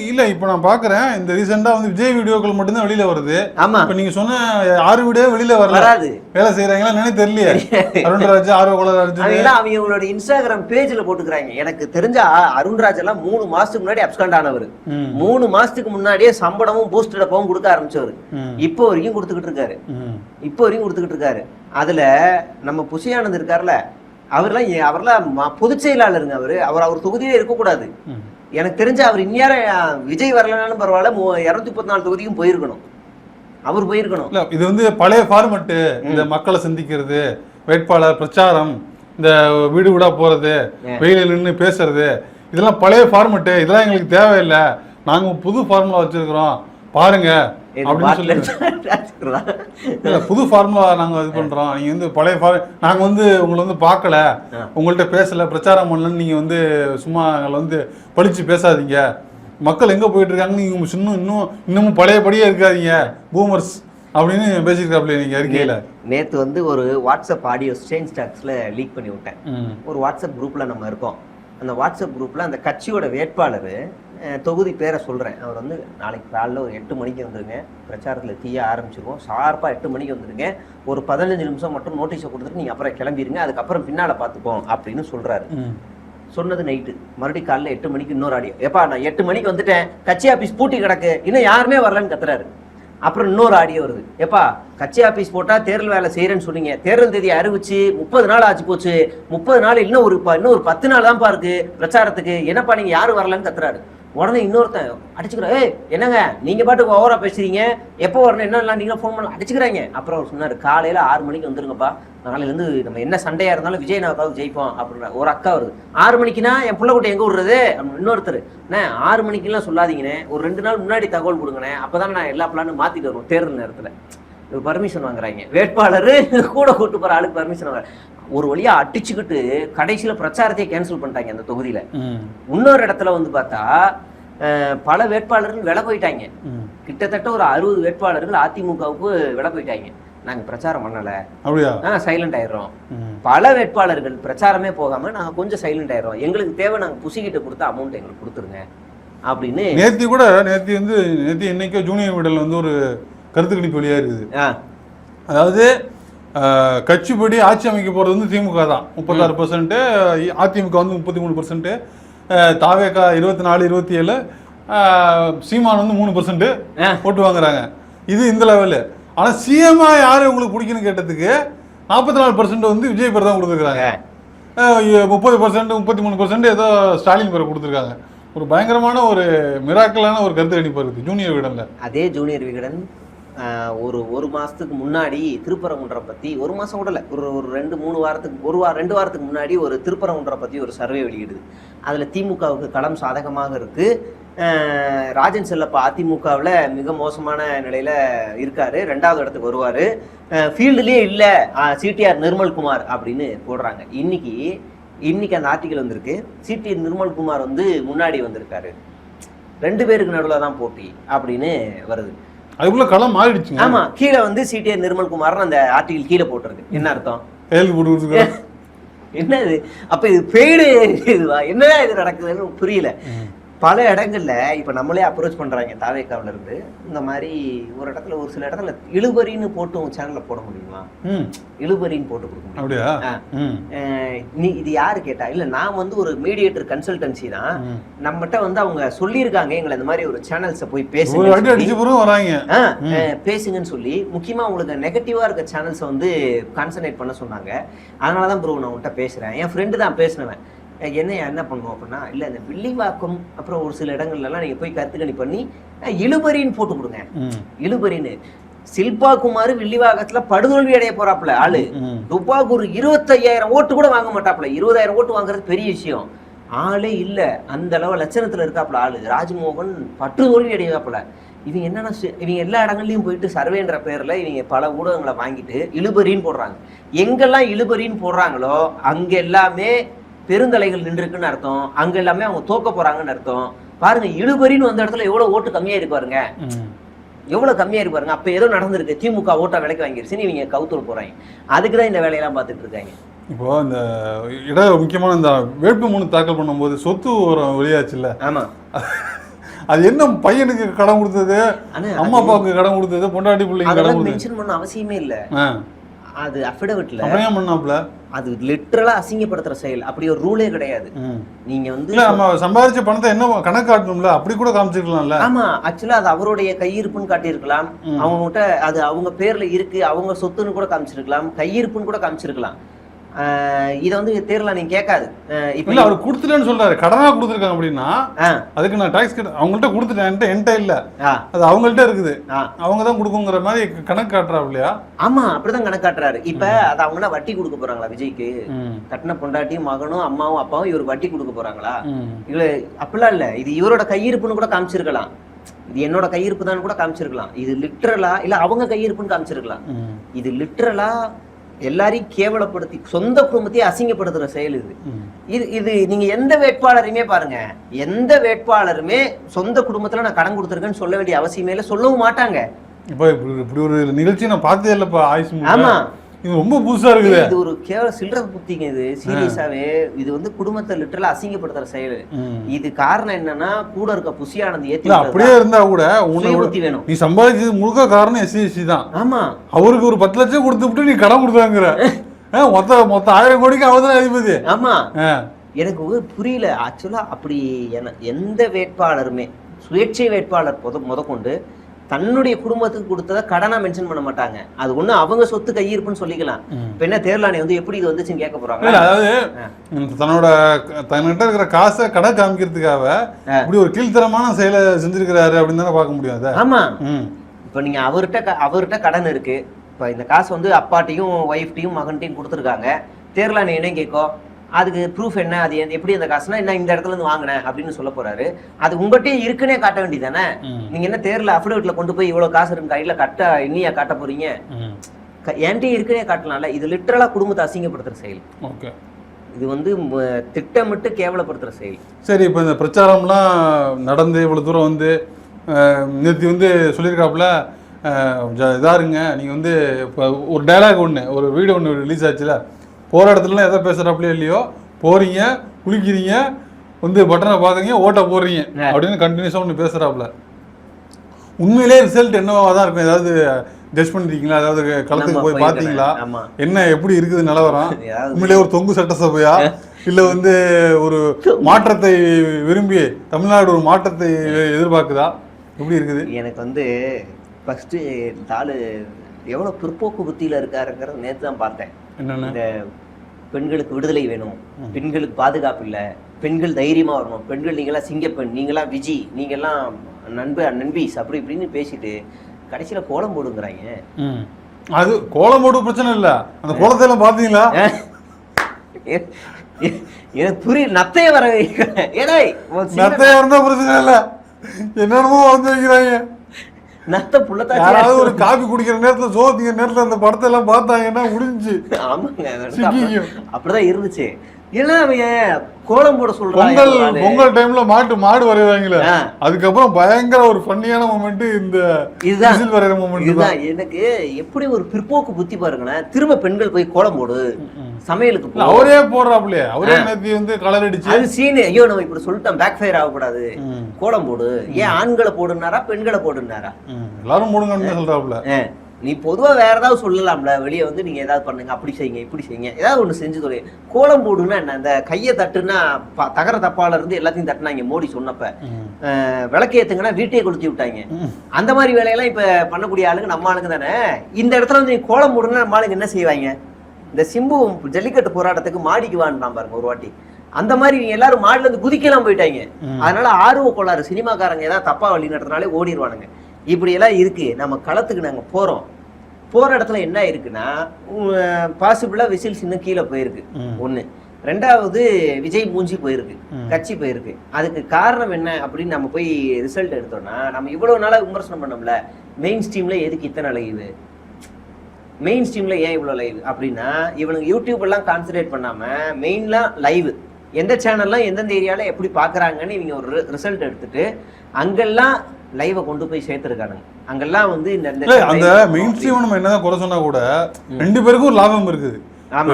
இல்ல, இப்ப நான் பாக்குறேன் இந்த ரீசெண்டா வந்து விஜய் வீடியோக்கள் மட்டும் தான் வெளியில வருது. ஆமா, இப்ப நீங்க சொன்ன 6 வீடியோ வெளியில வராது. வேலை செய்யறாங்களா என்னன்னு தெரியலையே. அருண்ராஜ், அவங்களோட இன்ஸ்டாகிராம் பேஜ்ல போட்டுக்கிறாங்க. எனக்கு தெரிஞ்ச அருண்ராஜ் எல்லாம் 3 மாசத்துக்கு முன்னாடி அப்ஸ்காண்ட் ஆனவர். 3 மாசத்துக்கு முன்னாடியே சம்பளமும் பூஸ்டர் டப்பாவும் கொடுக்க ஆரம்பிச்சவர். இப்போ வரைக்கும் கொடுத்துக்கிட்டு இருக்காரு. அதுல நம்ம புசியானந்த் இருக்காருல்ல, அவர்லாம் பொதுச் செயலாளருங்க. அவர் தொகுதியிலே இருக்கக்கூடாது. எனக்கு தெரிஞ்ச அவர் இந்நேரம் விஜய் வரலனாலும் பரவாயில்ல, 234 தொகுதிக்கும் போயிருக்கணும். அவர் போயிருக்கணும். இது வந்து பழைய ஃபார்மட்டு. இந்த மக்களை சந்திக்கிறது, வேட்பாளர் பிரச்சாரம், இந்த வீடு வீடா போறது, வெயில நின்று பேசுறது, இதெல்லாம் பழைய ஃபார்மட்டு. இதெல்லாம் எங்களுக்கு தேவையில்லை. நாங்க புது ஃபார்முலா வச்சிருக்கிறோம் பாருங்க அப்படின்னு சொல்லி இல்ல புது ஃபார்முலா நாங்க இது பண்றோம், நீங்க வந்து பழைய நாங்க வந்து உங்களை வந்து பார்க்கல, உங்கள்ட்ட பேசல, பிரச்சாரம் பண்ணலன்னு நீங்க வந்து சும்மா எங்களை வந்து பழிச்சு பேசாதீங்க, மக்கள் எங்க போயிட்டு இருக்காங்க, நீங்க இன்னமும் பழையபடியே இருக்காதீங்க பூமர்ஸ் அப்படின்னு பேசிக்கிறாப்ல நீங்க அறிக்கையில. நேத்து வந்து ஒரு வாட்ஸ்அப் ஆடியோ சேஞ்ச் டாக்ஸ்ல லீக் பண்ணி விட்டேன். ஒரு வாட்ஸ்அப் குரூப்ல நம்ம இருக்கோம். அந்த வாட்ஸ்அப் குரூப்ல அந்த கட்சியோட வேட்பாளர் தொகுதி பேரை சொல்கிறேன். அவர் வந்து நாளைக்கு காலையில் ஒரு 8 மணிக்கு வந்துருங்க, பிரச்சாரத்தில் தீய ஆரம்பிச்சிருவோம், ஷார்ப்பாக 8 மணிக்கு வந்துருங்க, ஒரு 15 நிமிஷம் மட்டும் நோட்டீஸை கொடுத்துட்டு நீங்கள் அப்புறம் கிளம்பிடுங்க, அதுக்கப்புறம் பின்னால் பார்த்துப்போம் அப்படின்னு சொல்கிறாரு. சொன்னது நைட்டு, மறுபடியும் காலையில் 8 மணிக்கு இன்னொரு ஆடியோ, எப்பா நான் 8 மணிக்கு வந்துட்டேன், கட்சி ஆஃபீஸ் பூட்டி கிடக்கு, இன்னும் யாருமே வரலன்னு கத்துறாரு. அப்புறம் இன்னொரு ஆடியோ வருது, எப்பா கட்சி ஆஃபீஸ் போட்டால் தேர்தல் வேலை செய்கிறேன்னு சொன்னீங்க, தேர்தல் தேதி அறிவிச்சு 30 நாள் ஆச்சு போச்சு, 30 நாள் இன்னும் ஒரு 10 நாள் தான்ப்பா இருக்கு பிரச்சாரத்துக்கு, என்னப்பா நீங்கள் யாரும் வரலன்னு கத்துறாரு. உடனே இன்னொருத்தன் அடிச்சுக்கிறேன், என்னங்க நீங்க பாட்டுக்கு ஓவரா பேசுறீங்க, எப்போ வரணும் என்ன நீங்க ஃபோன் பண்ண அடிச்சுக்கிறாங்க. அப்புறம் அவர் சொன்னாரு, காலையில 6 மணிக்கு வந்துருங்கப்பா, நாளையிலேருந்து நம்ம என்ன சண்டையா இருந்தாலும் விஜய் நாக்காவது ஜெயிப்போம் அப்படின்ற ஒரு அக்கா வருது. 6 மணிக்குன்னா என் பிள்ளை கூட்ட எங்க விடுறது, இன்னொருத்தர் 6 மணிக்கெல்லாம் சொல்லாதீங்கண்ணே, ஒரு 2 நாள் முன்னாடி தகவல் கொடுங்கண்ணே, அப்பதான் நான் எல்லா பிளானும் மாத்திட்டு வருவோம் தேர்தல் நேரத்துல. பர்மிஷன் வாங்குறாங்க, வேட்பாளர் கூட கூட்டு போற ஆளுக்கு பர்மிஷன் வாங்குறாங்க. ஒரு வழியா அடிச்சுக்கிட்டு கடைசியில பிரச்சாரத்தையே கேன்சல் பண்ணிட்டாங்க அந்த தொகுதியில. இன்னொரு இடத்துல வந்து பார்த்தா பல வேட்பாளர்கள் விலை போயிட்டாங்க, கிட்டத்தட்ட ஒரு 60 வேட்பாளர்கள் அதிமுகவுக்கு விலை போயிட்டாங்க. நாங்க பிரச்சாரம் பண்ணல, சைலண்ட் ஆயிடுறோம். பல வேட்பாளர்கள் பிரச்சாரமே போகாம நாங்க கொஞ்சம் சைலண்ட் ஆயிடுறோம், எங்களுக்கு தேவை நாங்க புசிக்கிட்ட கொடுத்த அமௌண்ட் எங்களுக்கு கொடுத்துருங்க அப்படின்னு. நேத்தி இன்னைக்கோ ஜூனியர் விடல் வந்து ஒரு கருத்து கணிப்பு வெளியா இருக்குது. அதாவது கட்சிப்படி ஆட்சி அமைக்க போறது வந்து திமுக தான் 36%, அதிமுக வந்து 33%, தாவேகா 24, 27, சீமான் வந்து 3% போட்டு வாங்குறாங்க. இது இந்த லெவலு. ஆனா சிஎம்ஆ யாரு உங்களுக்கு பிடிக்குன்னு கேட்டதுக்கு 44% வந்து விஜய் பேர் தான் கொடுத்துருக்காங்க, 30%, 33% ஏதோ ஸ்டாலின் பேரை கொடுத்துருக்காங்க. ஒரு பயங்கரமான ஒரு மிராக்கலான ஒரு கருத்து கணிப்பு இருக்குது ஜூனியர் விகடன்ல. அதே ஜூனியர் விகடன் ஒரு மாதத்துக்கு முன்னாடி திருப்பரங்குன்றம் பற்றி, ஒரு மாதம் கூட இல்லை, ஒரு 2-3 வாரத்துக்கு 2 வாரத்துக்கு முன்னாடி ஒரு திருப்பரங்குன்றம் பற்றி ஒரு சர்வே வெளியிடுது. அதில் திமுகவுக்கு களம் சாதகமாக இருக்குது. ராஜன் செல்லப்பா அதிமுகவில் மிக மோசமான நிலையில் இருக்கார், 2வது இடத்துக்கு வருவார், ஃபீல்டுலேயே இல்லை சிடிஆர் நிர்மல்குமார் அப்படின்னு போடுறாங்க. இன்னைக்கு அந்த ஆர்டிக்கல் வந்திருக்கு, சிடிஆர் நிர்மல்குமார் வந்து முன்னாடி வந்திருக்காரு, 2 பேருக்கு நடுவில் தான் போட்டி அப்படின்னு வருது. அதுக்குள்ள களம் மாறிடுச்சு. ஆமா, கீழே வந்து சிடிஆர் நிர்மல்குமார் அந்த ஆர்டிகல் கீழே போட்டுருக்கு. என்ன அர்த்தம்? என்ன இது? அப்ப இது பெய்டு இதுவா, என்ன இது நடக்குதுன்னு புரியல. பல இடங்கள்ல இப்ப நம்மளே அப்ரோச் பண்றாங்க தாவேக்காவில இருந்து, இந்த மாதிரி ஒரு இடத்துல ஒரு சில இடத்துல இழுபறின்னு போட்டு சேனல்ல போட முடியுமா, இழுபறின்னு போட்டு கொடுக்க முடியும். நீ இது யாரு கேட்டா, இல்ல நான் வந்து ஒரு மீடியேட்டர் கன்சல்டன்சி தான், நம்மகிட்ட வந்து அவங்க சொல்லியிருக்காங்க எங்களை இந்த மாதிரி ஒரு சேனல்ஸை போய் பேசுங்கன்னு சொல்லி, முக்கியமா உங்களுக்கு நெகட்டிவா இருக்க சேனல்ஸை வந்து கான்சன்ட்ரேட் பண்ண சொன்னாங்க. அதனாலதான் ப்ரோ நான் உங்கள்கிட்ட பேசுறேன், என் ஃப்ரெண்டு தான் பேசினவன். என்ன பண்ணுவோம் அப்படின்னா, இல்லை இந்த வில்லிவாக்கம் அப்புறம் ஒரு சில இடங்கள்லாம் நீங்கள் போய் கருத்து கணி பண்ணி இழுபறின்னு போட்டு கொடுங்க. இழுபறின்னு சில்பா குமார் வில்லிவாக்கத்துல படுதோல்வி அடைய போறாப்புல ஆளு, துப்பாக்கு ஒரு 25,000 ஓட்டு கூட வாங்க மாட்டாப்புல, 20,000 ஓட்டு வாங்குறது பெரிய விஷயம், ஆளே இல்ல அந்த அளவு லட்சணத்துல இருக்காப்புல ஆளு. ராஜ்மோகன் படுதோல்வி அடையாப்புல. இவங்க என்னன்னா, இவங்க எல்லா இடங்கள்லயும் போயிட்டு சர்வேன்ற பேர்ல இவங்க பல ஊடகங்களை வாங்கிட்டு இழுபறின்னு போடுறாங்க. எங்கெல்லாம் இழுபறின்னு போடுறாங்களோ அங்க எல்லாமே பெருந்தலைகள் நின்றுருக்குன்னு அர்த்தம், அங்க எல்லாமே அவங்க தோக்க போறாங்கன்னு அர்த்தம். பாருங்க, இழுபறின்னு வந்த இடத்துல எவ்வளவு ஓட்டு கம்மியா இருப்பாருங்க, எவ்வளவு கம்மியா இருப்பாருங்க. அப்ப ஏதோ நடந்திருக்கு, திமுக ஓட்டா விலைக்கு வாங்கிருச்சுன்னு இவங்க கவுத்துட போறாங்க. அதுக்குதான் இந்த வேலையெல்லாம் பார்த்துட்டு இருக்காங்க. இப்போ இந்த முக்கியமான இந்த வேட்புமனு தாக்கல் பண்ணும்போது சொத்து வெளியாச்சு இல்ல, ஆமா, அது என்ன பையனுக்கு கடன் கொடுத்தது, அம்மா அப்பாவுக்கு கடன் கொடுத்தது, பொண்டாட்டி பிள்ளைங்க கடன் மென்ஷன் பண்ண அவசியமே இல்ல. அது அஃபிடவிட்ல பண்ணாப்ல, அது லிட்டரலா அசிங்கப்படுத்துற செயல், அப்படி ஒரு ரூலே கிடையாது. நீங்க வந்து நம்ம சம்பாதிச்ச பணத்தை என்ன கணக்கு காட்டணும்ல, அப்படி கூட காமிச்சிருக்கலாம்ல. ஆமா, ஆக்சுவலா அது அவருடைய கையிருப்புன்னு காட்டியிருக்கலாம், அவங்க கிட்ட அது அவங்க பேர்ல இருக்கு, அவங்க சொத்துன்னு கூட காமிச்சிருக்கலாம், கையிருப்புன்னு கூட காமிச்சிருக்கலாம். இதை வந்து தேர்தல நீங்க கேட்காது. இப்ப அவர் கொடுத்துட்டேன்னு சொல்றாரு, கடனா கொடுத்துருக்காங்க அப்படின்னா அதுக்கு நான் டாக்ஸ் அவங்கள்ட்ட கொடுத்துட்டேன், என்கிட்ட இல்ல, அது அவங்கள்ட்ட இருக்குது, அவங்க தான் கொடுக்குங்கிற மாதிரி கணக்கு காட்டுறாரு இல்லையா? ஆமா, அப்படிதான் கணக்கு காட்டுறாரு. இப்ப அது அவங்க வட்டி கொடுக்க போறாங்களா விஜய்க்கு? கட்டின பொண்டாட்டியும் மகனும் அம்மாவும் அப்பாவும் இவர் வட்டி கொடுக்க போறாங்களா? இல்ல அப்படிலாம் இல்ல, இது இவரோட கையிருப்புன்னு கூட காமிச்சிருக்கலாம். இது என்னோட கையிருப்பு தான் கூட காமிச்சிருக்கலாம். இது லிட்ரலா இல்ல அவங்க கையிருப்புன்னு காமிச்சிருக்கலாம். இது லிட்ரலா எல்லாரையும் கேவலப்படுத்தி சொந்த குடும்பத்தையே அசிங்கப்படுத்துற செயல் இது. இது நீங்க எந்த வேட்பாளரையுமே பாருங்க, எந்த வேட்பாளருமே சொந்த குடும்பத்துல நான் கடன் கொடுத்துருக்கேன்னு சொல்ல வேண்டிய அவசியமே இல்லை, சொல்லவும் மாட்டாங்க. இப்ப இப்படி ஒரு நிகழ்ச்சி நான் பார்த்ததே இல்லப்பா ஆயுஷ். ஆமா, இது ரொம்ப புதுசா இருக்குது. இது ஒரு கேவல சில்லற புத்திங்க. இது சீரியஸாவே இது வந்து குடும்பத்தை லிட்டரலா அசிங்கப்படுத்துற செயல். இது காரணம் என்னன்னா கூட இருக்க புசியானது ஏத்தி அப்படியே இருந்தா கூட புத்தி வேணும். நீ சம்பாதிச்சது முழுக்க காரணம் எஸ்சி தான். ஆமா, அவருக்கு ஒரு 10 லட்சம் கொடுத்துட்டு நீ கடன் கொடுத்தாங்கிற. மொத்த 1000 கோடிக்கு அவர் தான் அதிபதி. ஆமா, எனக்கு புரியல ஆக்சுவலா. அப்படி எந்த வேட்பாளருமே சுயேட்சை வேட்பாளர் முதற்கொண்டு தன்னுடைய குடும்பத்துக்கு கொடுத்ததை கடனா மென்ஷன் பண்ண மாட்டாங்க. அது ஒண்ணு அவங்க சொத்து கையிருப்புன்னு சொல்லிக்கலாம். இப்ப என்ன தேர்தல் ஆணையம் வந்து எப்படி இது வந்துச்சுன்னு கேட்க போறாங்க. அதாவது தன்கிட்ட இருக்கிற காசை கடை காமிக்கிறதுக்காக இப்படி ஒரு கீழ்த்தரமான செயலை செஞ்சிருக்கிறாரு அப்படின்னு தானே பார்க்க முடியும். ஆமா, இப்ப நீங்க அவர்கிட்ட கடன் இருக்கு. இப்ப இந்த காசு வந்து அப்பாட்டையும் ஒய்ஃப்டையும் மகன்ட்டையும் கொடுத்துருக்காங்க. தேர்தல் ஆணையம் என்ன கேட்கும், அதுக்கு ப்ரூஃப் என்ன, அது எப்படி அந்த காசுனா என்ன இந்த இடத்துல இருந்து வாங்கினேன் அப்படின்னு சொல்ல போறாரு. அது உங்கள்கிட்டயே இருக்குன்னே காட்ட வேண்டியதானே. நீங்க என்ன தேர்தல் அஃபிடவிட்ல கொண்டு போய் இவ்வளவு காசு இருக்கு கையில இன்னியா காட்ட போறீங்க? என்கிட்டயே இருக்குன்னே காட்டலாம்ல. இது லிட்டரலா குடும்பத்தை அசிங்கப்படுத்துற செயல். இது வந்து திட்டமிட்டு கேவலப்படுத்துற செயல். சரி, இப்போ இந்த பிரச்சாரம்லாம் நடந்து இவ்வளவு தூரம் வந்து நேற்று வந்து சொல்லியிருக்காப்புல இதாருங்க, நீங்கள் வந்து இப்போ ஒரு டைலாக் ஒன்று ஒரு வீடியோ ஒன்று ரிலீஸ் ஆச்சுல, போகிற இடத்துலலாம் எதை பேசுகிறாப்புலையோ இல்லையோ போகிறீங்க குளிக்கிறீங்க வந்து பட்டனை பார்க்குறீங்க ஓட்டை போடுறீங்க அப்படின்னு கண்டினியூஸாக ஒன்று பேசுகிறாப்புல. உண்மையிலே ரிசல்ட் என்னவா தான் இருக்கும்? ஏதாவது கெஸ் பண்ணிருக்கீங்களா? அதாவது களத்துக்கு போய் பார்த்தீங்களா? என்ன எப்படி இருக்குது நிலவரம்? உண்மையிலே ஒரு தொங்கு சட்டசபையா இல்லை வந்து ஒரு மாற்றத்தை விரும்பி தமிழ்நாடு ஒரு மாற்றத்தை எதிர்பார்க்குதா? எப்படி இருக்குது? எனக்கு வந்து ஃபர்ஸ்ட் இந்த ஆளு எவ்வளவு பிற்போக்கு புத்தியில இருக்காருங்கிறத நேற்று தான் பார்த்தேன். இந்த பெண்களுக்கு விடுதலை வேணும், பெண்களுக்கு பாதுகாப்பு இல்லை, பெண்கள் தைரியமா வரணும், பெண்கள் நீங்களாம் சிங்கப்பெண், நீங்களாம் விஜி, நீங்கெல்லாம் நண்பீஸ் அப்படி இப்படின்னு பேசிட்டு கடைசியில கோலம் போடுங்கிறாங்க. அது கோலம் போடு பிரச்சனை இல்ல, அந்த கோலத்தை எல்லாம் பாத்தீங்களா? எனக்கு புரியல. நத்தைய வர நத்தைய இருந்தா பிரச்சனை இல்ல, என்னென்னமோ வந்து வைக்கிறாங்க. நத்த புள்ளத்தா யாராவது ஒரு காபி குடிக்கிற நேரத்துல சோதிக்கிற நேரத்துல அந்த படத்தை எல்லாம் பார்த்தாங்கன்னா முடிஞ்சு. ஆமாங்க, அப்படிதான் இருந்துச்சு. ஏன்னா கோலம் போட சொல்றாங்க. பொங்கல் டைம்ல மாடு வரைவாங்களே, அதுக்கப்புறம் பயங்கர ஒரு ஃபன்னியான மொமெண்ட் இந்த இதுதான் வரைகிற மொமெண்ட். இதுதான் எனக்கு எப்படி ஒரு பிற்போக்கு புத்தி பாருங்களேன். திரும்ப பெண்கள் போய் கோலம் போடு, சமையலுக்கு அவரே போடுறாப்லையே, அவரே நேத்தி வந்து கலர் அடிச்சு அது சீன். ஐயோ நம்ம இப்படி சொல்லிட்டோம், பேக் ஃபயர் ஆகக்கூடாது, கோலம் போடு. ஏன் ஆண்களை போடுனாரா பெண்களை போடுனாரா? எல்லாரும் போடுங்கன்னு சொல்றாப்ல. நீ பொதுவா வேற ஏதாவது சொல்லலாம்ல, வெளியே வந்து நீங்க ஏதாவது பண்ணுங்க, அப்படி செய்யுங்க இப்படி செய்யுங்க, ஏதாவது ஒண்ணு செஞ்சு தொலை. கோலம் போடுன்னா என்ன? அந்த கையை தட்டுனா தகர தப்பால இருந்து எல்லாத்தையும் தட்டுனாங்க மோடி சொன்னப்ப. விளக்கு ஏத்துங்கன்னா வீட்டையே கொளுத்தி விட்டாங்க. அந்த மாதிரி வேலையெல்லாம் இப்ப பண்ணக்கூடிய ஆளுங்க நம்ம ஆளுங்க தானே. இந்த இடத்துல வந்து நீ கோலம் போடுன்னா நம்ம ஆளுங்க என்ன செய்வாங்க? இந்த சிம்பு ஜல்லிக்கட்டு போராட்டத்துக்கு மாடிக்கு வாண்டாம் பாருங்க ஒரு வாட்டி. அந்த மாதிரி நீங்க எல்லாரும் மாடில இருந்து குதிக்கலாம் போயிட்டாங்க. அதனால ஆர்வ கோளாறு சினிமாக்காரங்க ஏதாவது தப்பா வழி நடத்தினாலே ஓடிடுவானுங்க. இப்படி எல்லாம் இருக்கு. நம்ம களத்துக்கு நாங்க போற இடத்துல என்ன இருக்குன்னா, பாசிபிளா விசில்ஸ் இன்னும் கீழே போயிருக்கு ஒண்ணு. ரெண்டாவது விஜய் மூஞ்சி போயிருக்கு, கட்சி போயிருக்கு. அதுக்கு காரணம் என்ன அப்படின்னு நம்ம போய் ரிசல்ட் எடுத்தோம்னா, நம்ம இவ்வளவு நாளா விமர்சனம் பண்ணோம்ல மெயின் ஸ்ட்ரீம்ல எதுக்கு இத்தனை லைவ், மெயின் ஸ்ட்ரீம்ல ஏன் இவ்வளவு லைவ் அப்படின்னா, இவனுக்கு யூடியூப் எல்லாம் கான்சன்ட்ரேட் பண்ணாம மெயின்லாம் லைவ் எந்த சேனல்லாம் எந்தெந்த ஏரியால எப்படி பாக்குறாங்கன்னு இவங்க ஒரு ரிசல்ட் எடுத்துட்டு அங்கெல்லாம் லைவை கொண்டு போய் சேர்த்துருக்கானுங்க. அங்கெல்லாம் வந்து அந்த மெயின் ஸ்ட்ரீம் நம்ம என்னதான் குறை சொன்னா கூட ரெண்டு பேருக்கும் ஒரு லாபம் இருக்குது.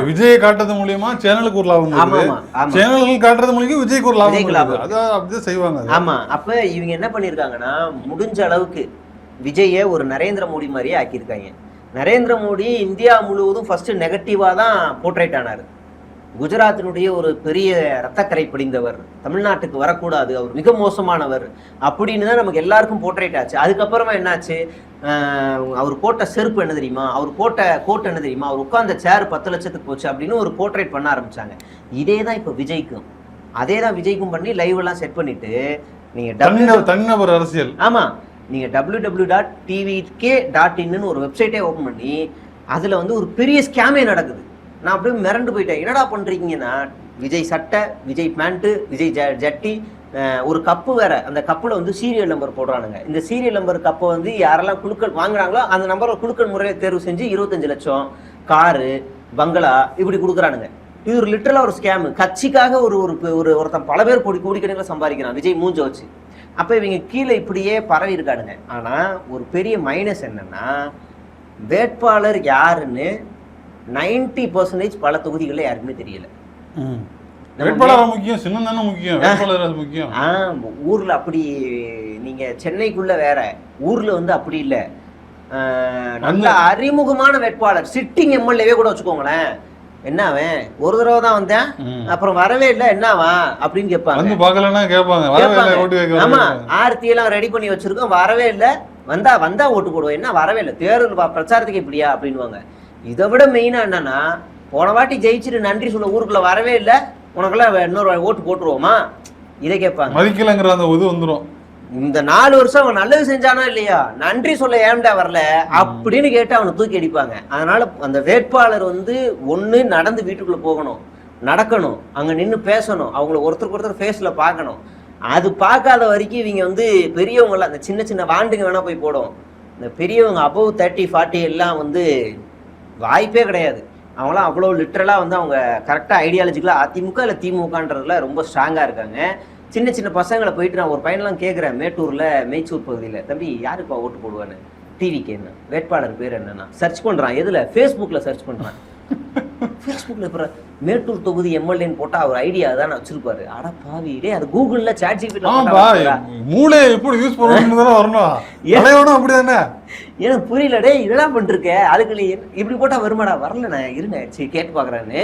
விஜயை காட்டுறது மூலியமா சேனலுக்கு ஒரு லாபம் இருக்குது, சேனல்கள் காட்டுறது மூலியமா விஜய்க்கு ஒரு லாபம் இருக்குது. அதான் அப்படிதான் செய்வாங்க. ஆமா, அப்ப இவங்க என்ன பண்ணிருக்காங்கன்னா, முடிஞ்ச அளவுக்கு விஜய ஒரு நரேந்திர மோடி மாதிரியே ஆக்கியிருக்காங்க. நரேந்திர மோடி இந்தியா முழுவதும் ஃபர்ஸ்ட் நெகட்டிவா தான் போர்ட்ரேட் ஆனாரு. குஜராத்தினுடைய ஒரு பெரிய ரத்தக்கரை படிந்தவர், தமிழ்நாட்டுக்கு வரக்கூடாது, அவர் மிக மோசமானவர் அப்படின்னு தான் நமக்கு எல்லாருக்கும் போர்ட்ரேட் ஆச்சு. அதுக்கப்புறமா என்னாச்சு, அவர் போட்ட செருப்பு என்ன தெரியுமா, அவர் போட்ட கோட் என்ன தெரியுமா, அவர் உட்கார்ந்த சேர் 10 லட்சத்துக்கு போச்சு அப்படின்னு ஒரு போர்ட்ரேட் பண்ண ஆரம்பிச்சாங்க. இதே தான் இப்போ விஜய்க்கும், அதே தான் விஜய்க்கும் பண்ணி லைவ் எல்லாம் செட் பண்ணிட்டு நீங்க தனிநபர் அரசியல். ஆமா, நீங்க www.tvk.in ஒரு வெப்சைட்டே ஓபன் பண்ணி அதுல வந்து ஒரு பெரிய ஸ்கேமே நடக்குது. நான் அப்படியே மிரண்டு போயிட்டேன். என்னடா பண்றீங்கன்னா, விஜய் சட்டை, விஜய் பேண்ட்டு, விஜய் ஜட்டி, ஒரு கப்பு வேற, அந்த கப்புல வந்து சீரியல் நம்பர் போடுறானுங்க. இந்த சீரியல் நம்பர் கப்பை வந்து யாரெல்லாம் குழுக்கள் வாங்குறாங்களோ அந்த நம்பரை குழுக்கள் முறையை தேர்வு செஞ்சு 25 லட்சம் காரு பங்களா இப்படி கொடுக்குறானுங்க. இது ஒரு லிட்டரலா ஒரு ஸ்கேம். கட்சிக்காக ஒருத்தன் பல பேர் கோடிக்கணக்கில் சம்பாதிக்கிறான் விஜய் மூஞ்ச வச்சு. அப்ப இவங்க கீழே இப்படியே பரவி இருக்கானுங்க. ஆனா ஒரு பெரிய மைனஸ் என்னன்னா, வேட்பாளர் யாருன்னு 90% பல தொகுதிகளில் யாருக்குமே தெரியல. வேட்பாளர் முக்கியம், சின்னம் தானே முக்கியம், வேட்பாளர் அது முக்கியம். ஊர்ல அப்படி நீங்க சென்னைக்குள்ள வேற, ஊர்ல வந்து அப்படி இல்ல. நல்ல அறிமுகமான வேட்பாளர், சிட்டிங் எம்எல்ஏவே கூட வச்சுக்கோங்களேன், என்ன அவன் ஒரு தடவை தான் வந்தேன் அப்புறம் வரவே இல்லை என்னவா அப்படின்னு கேட்பாங்க. ஆமா, ஆர்த்தி எல்லாம் ரெடி பண்ணி வச்சிருக்கோம், வரவே இல்லை, வந்தா ஓட்டு போடுவோம், என்ன வரவே இல்லை, தேர்தல் பிரச்சாரத்துக்கு இப்படியா அப்படின்வாங்க. இதை விட மெயினா என்னன்னா, போன வாட்டி ஜெயிச்சுட்டு நன்றி சொல்ல ஊருக்குள்ள வரவே இல்லை, உனக்கெல்லாம் இன்னொரு ஓட்டு போட்டுருவோமா, இதை கேட்பாங்க. மதிக்கலங்கிற அந்த இது வந்துடும். இந்த 4 வருஷம் அவன் நல்லது செஞ்சானா இல்லையா, நன்றி சொல்ல ஏன்டா வரல அப்படின்னு கேட்டு அவனை தூக்கி அடிப்பாங்க. அதனால அந்த வேட்பாளர் வந்து ஒண்ணு நடந்து வீட்டுக்குள்ள போகணும், நடக்கணும், அங்க நின்று பேசணும், அவங்கள ஒருத்தருக்கு ஒருத்தர் ஃபேஸ்ல பார்க்கணும். அது பார்க்காத வரைக்கும் இவங்க வந்து பெரியவங்களாம், அந்த சின்ன சின்ன வாண்டுங்க வேணா போய் போடும், இந்த பெரியவங்க above 30-40 எல்லாம் வந்து வாய்ப்பே கிடையாது. அவங்களாம் அவ்வளோ லிட்டரலாக வந்து அவங்க கரெக்டாக ஐடியாலஜிக்கலாக அதிமுக இல்லை திமுகன்றதுல ரொம்ப ஸ்ட்ராங்காக இருக்காங்க. சின்ன சின்ன பசங்களை போயிட்டு நான் ஒரு பையன்லாம் கேட்குறேன், மேட்டூரில் மேய்ச்சூர் பகுதியில், தம்பி யாருப்பா ஓட்டு போடுவான்னு, டிவிக்கு என்ன வேட்பாளர் பேர் என்னன்னா சர்ச் பண்ணுறான், எதில் ஃபேஸ்புக்கில் சர்ச் பண்ணுறான். ஃபேஸ்புக்கில் இப்போ மேட்டூர் தொகுதி எம்எல்ஏன்னு போட்டால் அவர் ஐடியா தான் வச்சிருப்பாரு. அட பாவி, டே அது கூகுளில் சாட் ஜிபிடில மூளை எப்படி யூஸ் பண்ணணும் வரணும் அப்படி தானே, எனக்கு புரியல. டே இதெல்லாம் பண்ணிருக்க, அதுக்கு நீ இப்படி போட்டால் வருமாடா, வரலண்ணே இருங்க சரி கேட்டு பார்க்குறான்னு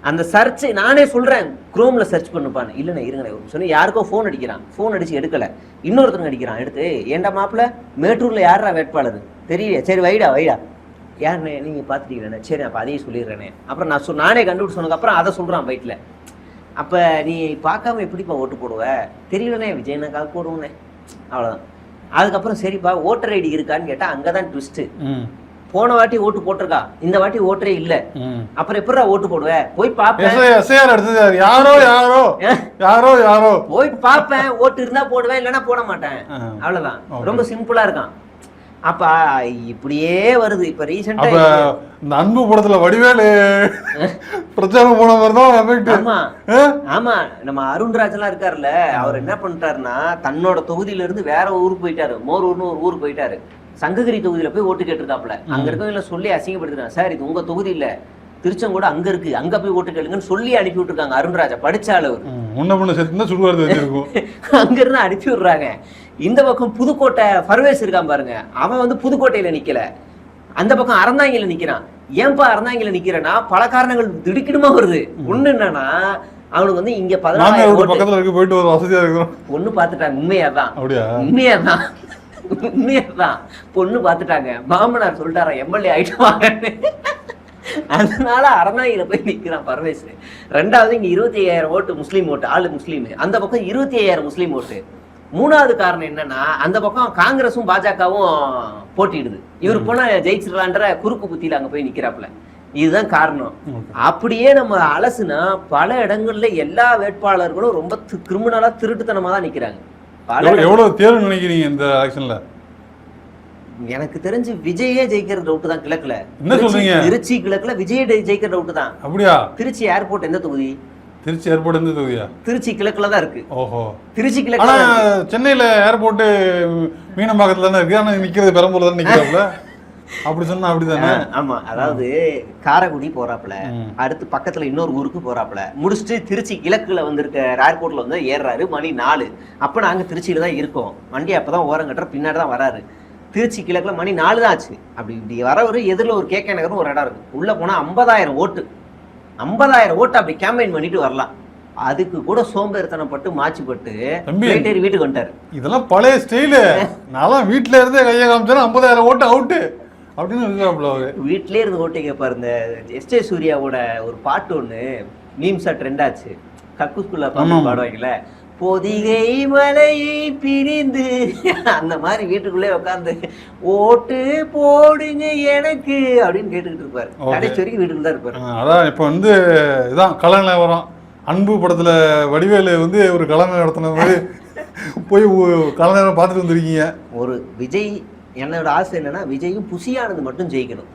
அந்த சர்ச் நானே சொல்கிறேன், குரோமில் சர்ச் பண்ணுப்பான்னு, இல்லைண்ணே இருங்கண்ணே சொன்னி யாருக்கோ ஃபோன் அடிக்கிறான், ஃபோன் அடிச்சு எடுக்கலை, இன்னொருத்தருங்க அடிக்கிறான், எடுத்து ஏண்டா மாப்பிள்ள மேட்டூரில் யாரா வேட்பாளர் தெரியலையா, சரி வைடா யாருண்ணே நீங்கள் பார்த்துட்டீங்களே, சரி அப்போ அதையும் சொல்லிடுறேனே. அப்புறம் நானே கண்டுபிடிச்சு சொன்னதுக்கப்புறம் அதை சொல்கிறான் பைட்டில். அப்போ நீ பார்க்காம எப்படிப்பா ஓட்டு போடுவ, தெரியலண்ணே விஜயனாக்காக போடுவோண்ணே, அவ்வளோதான். அதுக்கப்புறம் சரிப்பா ஓட்டர் ஐடி இருக்கான்னு கேட்டால் அங்கே தான் ட்விஸ்ட்டு. போன வாட்டி ஓட்டு போட்டிருக்கா, இந்த வாட்டி ஓட்டரே இல்ல, அப்புறம் எப்படா ஓட்டு போடுவ, போய் பாப்பேன், யாரோ போய் பாப்பேன், ஓட்டு இருந்தா போடுவேன் இல்லைன்னா போட மாட்டேன், அவ்வளவுதான். ரொம்ப சிம்பிளா இருக்கான். அப்ப இப்படியே வருது. இப்ப ரீசெண்டா இந்த அன்பு படத்துல வடிவேலு பிரச்சாரம் போன மாதிரி. ஆமா, நம்ம அருண்ராஜ் எல்லாம் இருக்காருல்ல, அவர் என்ன பண்ணிட்டாருன்னா தன்னோட தொகுதியில இருந்து வேற ஊருக்கு போயிட்டாரு, மோரூர்னு ஒரு ஊருக்கு போயிட்டாரு. சங்ககிரி தொகுதியில போய் ஓட்டு கேட்டிருக்காப்புல. அங்க இருக்கவங்க சொல்லி அசிங்கப்படுத்துறாங்க, சார் இது உங்க தொகுதி இல்ல, திருச்செங்கோடு அங்க இருக்கு, அங்க போய் ஓட்டு கேளுங்கன்னு சொல்லி அனுப்பி விட்டுருக்காங்க. அருண்ராஜா படிச்சால அங்க இருந்து அனுப்பி விடுறாங்க. இந்த பக்கம் புதுக்கோட்டை பர்வேஸ் இருக்கான் பாருங்க, அவன் வந்து புதுக்கோட்டையில நிக்கல, அந்த பக்கம் அறந்தாங்கில நிக்கிறான். ஏன்பா அறந்தாங்கில நிக்கிறேன்னா பல காரணங்கள் திடுக்கிடுமா வருது. ஒண்ணு என்னன்னா அவனுக்கு வந்து இங்க 14 பொண்ணு பாத்துட்டாங்க, உண்மையாதான் பொண்ணு பாத்துட்டாங்க, மாமனார் சொல்லிட்டாரா எம்எல்ஏ ஆயிட்டு, அதனால அறநாயில போய் நிக்கிறான் பர்வேஸ். ரெண்டாவது இங்க 25,000 ஓட்டு முஸ்லீம் ஓட்டு, ஆளு முஸ்லீம், அந்த பக்கம் 25,000 முஸ்லீம் ஓட்டு. மூணாவது காரணம் என்னன்னா அந்த பக்கம் காங்கிரஸும் பாஜகவும் போட்டிடுது, இவர் போனா ஜெயிச்சிடலான்ற குறுக்கு புத்தியில அங்க போய் நிக்கிறாப்புல. இதுதான் காரணம். அப்படியே நம்ம அலசுனா பல இடங்கள்ல எல்லா வேட்பாளர்களும் ரொம்ப கிரிமினலா திருட்டுத்தனமா தான் நிக்கிறாங்க. எவ்வளவு தேர்வு நினைக்கிறீங்க இந்த எலெக்ஷன்ல? எனக்கு தெரிஞ்சு விஜயே ஜெயிக்கிற டவுட் தான் கிழக்குல. என்ன சொல்றீங்க? திருச்சி கிழக்குல விஜய் ஜெயிக்கிற டவுட் தான். அப்படியா? திருச்சி ஏர்போர்ட் எந்த தொகுதி? திருச்சி ஏர்போர்ட் எந்த தொகுதியா? திருச்சி கிழக்குல தான் இருக்கு. ஓஹோ, திருச்சி கிழக்குல. சென்னையில ஏர்போர்ட் மீனம்பாக்கத்துல தானே இருக்கு, ஆனா நிக்கிறது பெரம்பூர்ல தான் நிக்கிறாப்ல. அப்படி சொன்னா அப்படிதானே? ஆமா, அதாவது காரைக்குடி போறாப்புல, அடுத்து பக்கத்துல இன்னொரு ஊருக்கு போறாப்புல, முடிச்சுட்டு திருச்சி கிழக்குல வந்திருக்க ஏர்போர்ட்ல வந்து ஏறாரு. மணி 4. அப்ப நாங்க திருச்சியில தான் இருக்கோம், வண்டி அப்பதான் ஓரம் கட்டுற பின்னாடி தான் வராரு. திருச்சி கிழக்குல மணி 4 தான் ஆச்சு. அப்படி இப்படி வரவர் எதிரில் ஒரு கேகே நகர்னு ஒரு இடம் இருக்கு, உள்ள போனா 50,000 ஓட்டு, 50,000 ஓட்டு அப்படி கேம்பெயின் பண்ணிட்டு வரலாம். அதுக்கு கூட சோம்பேறித்தனப்பட்டு மாச்சுப்பட்டு வீட்டுக்கு வந்துட்டாரு. இதெல்லாம் பழைய ஸ்டைலு. நான் வீட்டுல இருந்தே கையை காமிச்சா 50,000 ஓட்டு அவுட்டு அப்படின்னு வீட்லயே இருந்து ஓட்டு கேட்பாரு. இந்த எஸ்.ஜே. சூர்யாவோட ஒரு பாட்டு ஒண்ணு மீம்ஸா ட்ரெண்ட் ஆச்சு, கக்குஸ்குள்ள பாடுவாங்கல்ல, பொதிகை மலையை பிரிந்து, அந்த மாதிரி வீட்டுக்குள்ளே உட்காந்து ஓட்டு போடுங்க எனக்கு அப்படின்னு கேட்டுக்கிட்டு இருப்பாரு. கடைசி வரைக்கும் வீட்டுக்குள்ள தான் இருப்பாரு. அதான் இப்ப வந்து இதான் கலநிலை வரும். அன்பு படத்துல வடிவேலு வந்து ஒரு கலைஞர் நடத்தின மாதிரி போய் கலைஞரை பார்த்துட்டு வந்திருக்கீங்க. ஒரு விஜய் என்னோட ஆசை என்னன்னா விஜயும் புசியானது மட்டும் ஜெயிக்கணும்,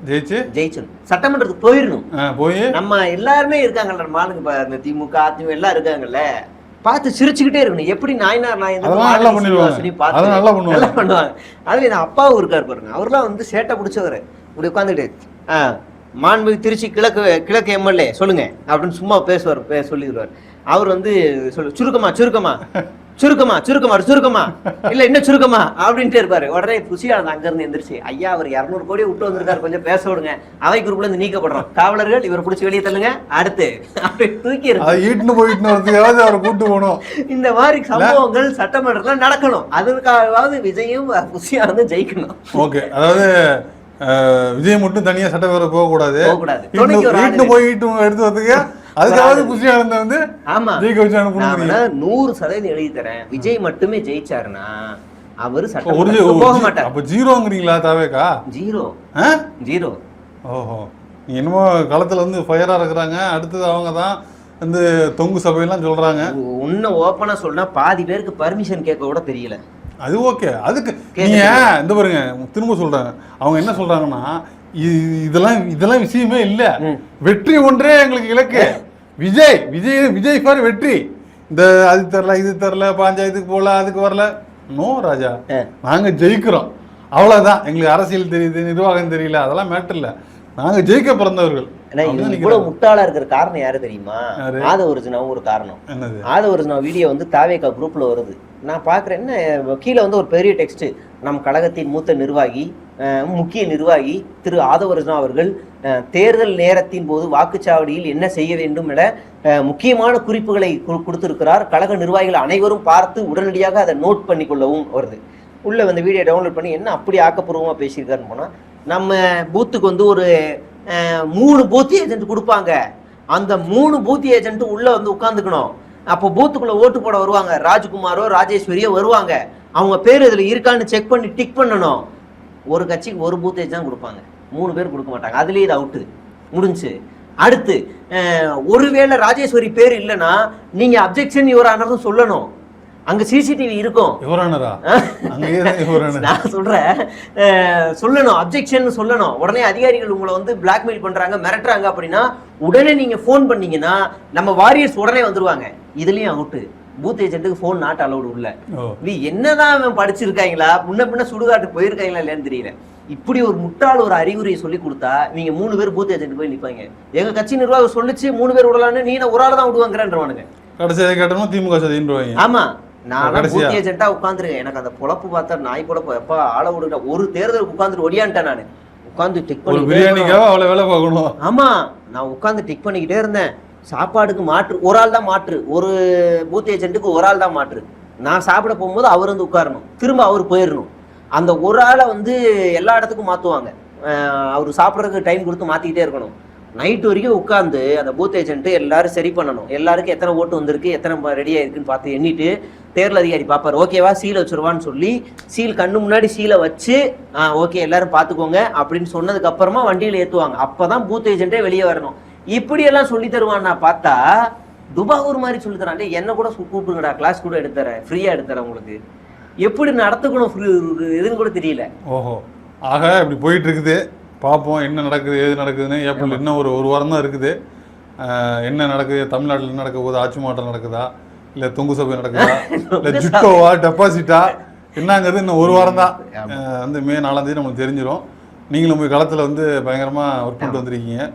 ஜெயிச்சணும், சட்டமன்றத்துக்கு போயிடணும். போய் நம்ம எல்லாருமே இருக்காங்கல்ல, நம்ம ஆளுங்க இந்த திமுக அதிமுக எல்லாம் இருக்காங்கல்ல, பார்த்து சிரிச்சுக்கிட்டே இருக்கணும். எப்படி நாயனார் நல்லா பண்ணுவாங்க. அதுல என் அப்பாவும் இருக்காரு பாருங்க, அவர்லாம் வந்து சேட்டை பிடிச்சவர். இப்படி உட்காந்துக்கிட்டு மாண்புமிகு திருச்சி கிழக்கு எம்எல்ஏ சொல்லுங்க அப்படின்னு சும்மா பேசுவார், சொல்லிடுவார். அவர் வந்து சுருக்கமா இல்ல என்ன சுருக்கமா அப்படின்ட்டு இருப்பாரு. உடனே புசியானது அங்க இருந்து எந்திரிச்சு, ஐயா அவர் 200 கோடி விட்டு வந்திருக்காரு, கொஞ்சம் பேச விடுங்க, அவை குரூப்ல இருந்து நீக்கப்படுறோம், காவலர்கள் இவரை பிடிச்சி வெளியே தள்ளுங்க, அடுத்து அப்படி தூக்கி அவரை கூட்டு போகணும். இந்த மாதிரி சம்பவங்கள் சட்டமன்றத்துல நடக்கணும். அதுக்காகவாவது விஜயும் புசியானது ஜெயிக்கணும். ஓகே, அதாவது விஜய் மட்டும் தனியா சட்டப்பேரவை போகக்கூடாது, எடுத்து வரதுக்கு அதுக்காவது புசியானந்த வந்து ஆமா ஜெயிக்க வச்சு 100% எழுதி தரேன். விஜய் மட்டுமே ஜெயிச்சாருன்னா அவரு சட்டம் போக மாட்டார். அப்ப ஜீரோங்கிறீங்களா? தாவேக்கா ஜீரோ. ஓஹோ, என்னமோ களத்துல வந்து ஃபயரா இருக்கிறாங்க, அடுத்தது அவங்க தான் வந்து தொங்கு சபையெல்லாம் சொல்றாங்க. இன்னும் ஓப்பனா சொன்னா பாதி பேருக்கு பர்மிஷன் கேட்க கூட தெரியல. அது ஓகே, அதுக்கு நீங்க இந்த பாருங்க, திரும்ப சொல்றாங்க, அவங்க என்ன சொல்றாங்கன்னா இதெல்லாம் விஷயமே இல்ல, வெற்றி ஒன்றே எங்களுக்கு இலக்கு, விஜய் ஃபார் வெற்றி, இந்த அது தரல இது தரல, பஞ்சாயத்துக்கு போல அதுக்கு வரல, நோ ராஜா, நாங்க ஜெயிக்கிறோம், அவ்வளவுதான். எங்களுக்கு அரசியல் தெரியுது, நிர்வாகம் தெரியல, அதெல்லாம் மேட்டர் இல்ல, நாங்க ஜெயிக்க பிறந்தவர்கள். இவ்வளவு முட்டாளா இருக்கிற காரணம் யாரு தெரியுமா? ஆதவர்ஜுனாவும் ஒரு காரணம். ஆதவர்ஜுனா வீடியோ வந்து தாவேகா குரூப்ல வருது, நான் பாக்குறேன். என்ன கீழே வந்து ஒரு பெரிய டெக்ஸ்ட், நம் கழகத்தின் மூத்த நிர்வாகி, முக்கிய நிர்வாகி திரு ஆதவர்ஜுனா அவர்கள் தேர்தல் நேரத்தின் போது வாக்குச்சாவடியில் என்ன செய்ய வேண்டும் என முக்கியமான குறிப்புகளை கொடுத்திருக்கிறார். கழக நிர்வாகிகள் அனைவரும் பார்த்து உடனடியாக அதை நோட் பண்ணி கொள்ளவும் வருது. உள்ள வந்து வீடியோ டவுன்லோட் பண்ணி என்ன அப்படி ஆக்கப்பூர்வமா பேசியிருக்காருன்னு போனா, நம்ம பூத்துக்கு வந்து ஒரு 3 பூத் ஏஜென்ட் கொடுப்பாங்க, அந்த 3 பூத் ஏஜென்ட் உள்ள வந்து உட்காந்துக்கணும். அப்போ பூத்துக்குள்ள ஓட்டு போட வருவாங்க, ராஜ்குமாரோ ராஜேஸ்வரியோ வருவாங்க, அவங்க பேர் இதுல இருக்கான்னு செக் பண்ணி டிக் பண்ணணும். ஒரு கட்சிக்கு ஒரு பூத் ஏஜென்ட் தான் கொடுப்பாங்க, 3 பேர் கொடுக்க மாட்டாங்க. அதுலயே இது அவுட்டு முடிஞ்சு. அடுத்து ஒருவேளை ராஜேஸ்வரி பேர் இல்லைன்னா நீங்க அப்ஜெக்ஷன் யுவர் ஆனர்னு சொல்லணும். அங்க சிசிடிவி இருக்கும், நான் சொல்றேன், சொல்லணும், அப்ஜெக்ஷன் சொல்லணும். உடனே அதிகாரிகள் உங்களை வந்து பிளாக்மெயில் பண்றாங்க, மிரட்டுறாங்க அப்படின்னா உடனே நீங்க போன் பண்ணீங்கன்னா நம்ம வாரியர்ஸ் உடனே வந்துருவாங்க. இதுலயும் அவுட்டு. பூத் ஏஜென்ட்டுக்கு போன் நாட் அலௌடு உள்ள. நீ என்னதான் படிச்சிருக்காங்களா, முன்ன பின்ன சுடுகாட்டுக்கு போயிருக்காங்களா இல்லையான்னு தெரியல. இப்படி ஒரு முட்டாள் ஒரு அறிகுறியை சொல்லி கொடுத்தா நீங்க 3 பேர் பூத் ஏஜென்ட் போய் நிப்பாங்க. எங்க கட்சி நிர்வாகம் சொல்லிச்சு 3 பேர் விடலான்னு, நீ ஒரு ஆள் தான் விடுவாங்கிறவானுங்க. கடைசியாக கேட்டோம்னா திமுக சதின்றுவாங்க. ஆமா, நான் பூத் ஏஜென்ட்டா உட்காந்துருக்கேன், எனக்கு அந்த பொழப்பு பார்த்தா நாய் பொழப்பு, எப்பா ஆள விடுங்க. ஒரு தேர்தலுக்கு உட்காந்துட்டு ஒடியான்ட்டேன், நான் உட்காந்து டிக் பண்ணி. ஆமா, நான் உட்காந்து டிக் பண்ணிக்கிட்டே இருந்தேன். சாப்பாடுக்கு மாற்று ஒரு ஆள் தான் மாற்று, ஒரு பூத் ஏஜென்ட்டுக்கு ஒரு ஆள் தான் மாற்று. நான் சாப்பிட போகும்போது அவர் வந்து உட்காரணும், திரும்ப அவர் போயிடணும். அந்த ஒரு ஆளை வந்து எல்லா இடத்துக்கும் மாற்றுவாங்க, அவர் சாப்பிட்றதுக்கு டைம் கொடுத்து மாற்றிக்கிட்டே இருக்கணும். நைட்டு வரைக்கும் உட்காந்து அந்த பூத் ஏஜென்ட்டு எல்லாரும் சரி பண்ணணும். எல்லாருக்கும் எத்தனை ஓட்டு வந்திருக்கு, எத்தனை ரெடியாக இருக்குன்னு பார்த்து எண்ணிட்டு தேர்தல் அதிகாரி பார்ப்பார். ஓகேவா, சீலை வச்சுருவான்னு சொல்லி சீல் கண்ணு முன்னாடி சீலை வச்சு ஓகே எல்லாரும் பார்த்துக்கோங்க அப்படின்னு சொன்னதுக்கு அப்புறமா வண்டியில் ஏற்றுவாங்க. அப்போ தான் பூத் ஏஜென்ட்டே வெளியே வரணும். இப்படியெல்லாம் சொல்லி தருவான். நான் பார்த்தா துபாகூர் மாதிரி சொல்லி தரான். என்ன கூட கூப்பிடுங்கடா, கிளாஸ் கூட எடுத்துறேன், ஃப்ரீயாக எடுத்துறேன், உங்களுக்கு எப்படி நடத்துக்கணும் எதுன்னு கூட தெரியல. ஓஹோ, ஆக இப்படி போயிட்டு இருக்குது. பார்ப்போம் என்ன நடக்குது, ஏது நடக்குதுன்னு. ஏப்ரல் இன்னும் ஒரு வாரம் தான் இருக்குது. என்ன நடக்குது, தமிழ்நாட்டில் என்ன நடக்க போகுது, ஆட்சி மாற்றம் நடக்குதா, இல்லை தொங்கு சபை நடக்குதா, இல்லை ஜிட்டோவா டெபாசிட்டா என்னங்கிறது இன்னும் ஒரு வாரம் தான். வந்து மே 4ஆம் தேதி நம்மளுக்கு தெரிஞ்சிடும். நீங்களும் போய் களத்தில் வந்து பயங்கரமாக ஒர்க் பண்ணிட்டு வந்திருக்கீங்க.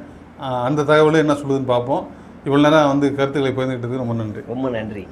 அந்த தகவல் என்ன சொல்லுதுன்னு பார்ப்போம். இவ்வளோ நேரம் வந்து கருத்துக்களை பகிர்ந்துக்கிட்டதுக்கு ரொம்ப நன்றி. ரொம்ப நன்றி.